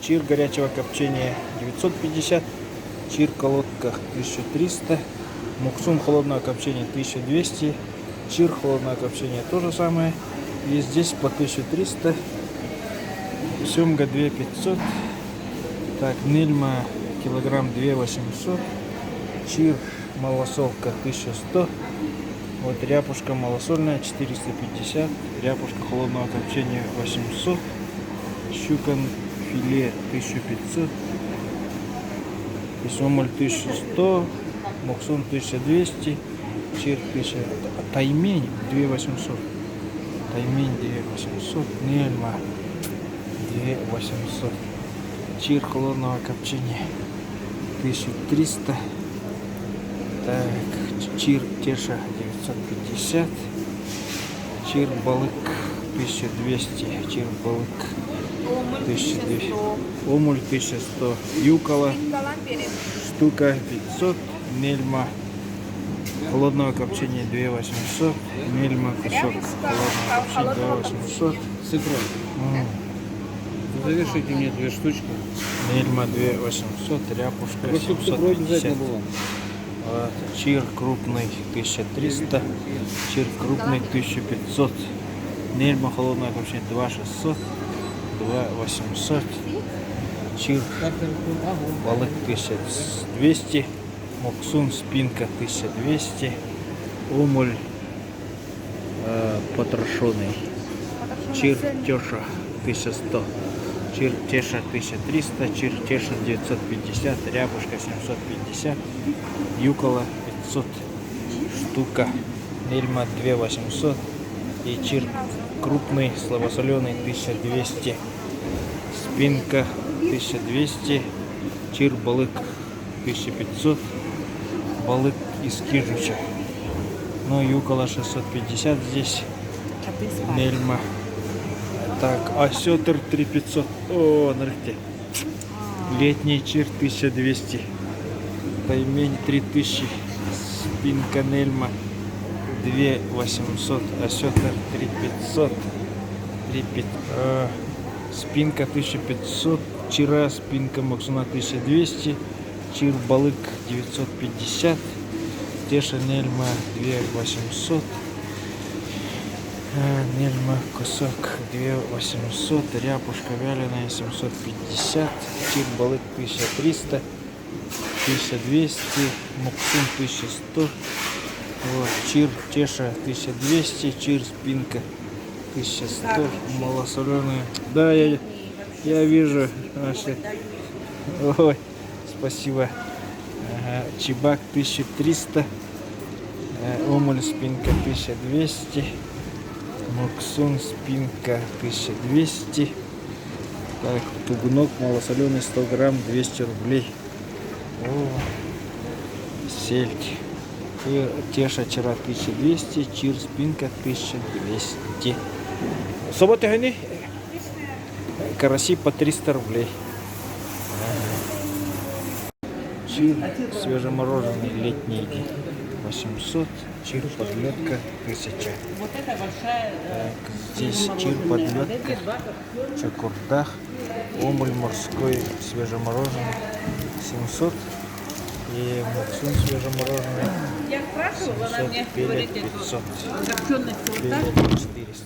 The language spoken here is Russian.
чир горячего копчения 950, чир колодка 1300, муксун холодного копчения 1200, чир холодного копчения то же самое. И здесь по 1300, семга 2500, так, нильма килограмм 2800, чир малосолка 1100, вот ряпушка малосольная 450, ряпушка холодного копчения 800, щука филе 1500, исомоль 1100, муксун 1200, чир 1000, таймень 2800, таймень 2800, нельма 2800, чир холодного копчения 1300, так, чир теша 950, чир балык 1200, чир балык 1200, омуль 1100, юкола штука 500, нельма холодного копчения 2800, нельма кусок холодного копчения 2800. С икрой. Завершите мне 2 штучки. Нельма 2800, ряпушка Если с икрой 750. обязательно было. Вот, чир крупный 1300, чир крупный 1500, нельма холодное копчение 2600, 2800, чир балык 1200, муксун спинка 1200, омуль потрошенный, чир теша 1100, чир теша 1300, чир теша 950, ряпушка 750, юкола 500 штука, нельма 2800 и чир крупный слабосоленый 1200, спинка 1200, чир балык 1500, балык из кижуча, ну юкола 650 здесь, нельма. Так, осетр 3500. О, нырки. Летний чир 1200. Таймень 3000. Спинка нельма 2800. Осетр 3500. Спинка 1500. Чира спинка муксуна 1200. Чир балык 950. Теша нельма 2800. Нельма кусок 2800, ряпушка вяленая 750, чир балык 1300, 1200, муксун 1100, вот, чир теша 1200, чир спинка 1100, малосоленые. Да, я вижу наши. Ой, спасибо. Ага, чебак 1300, омуль спинка 1200. Муксун спинка 1200. Так, тугунок малосоленый 100 грамм 200 рублей. О, сельдь. И теша чира 1200, чир спинка 1200. Соботы гони? Караси по 300 рублей. Чир свежемороженый летний 800, чир подлетка 1000. Так, здесь чир подлетка, чакурдах, омуль морской свежемороженый 700 и муксун свежемороженый 700, пелет 500, пелет 400.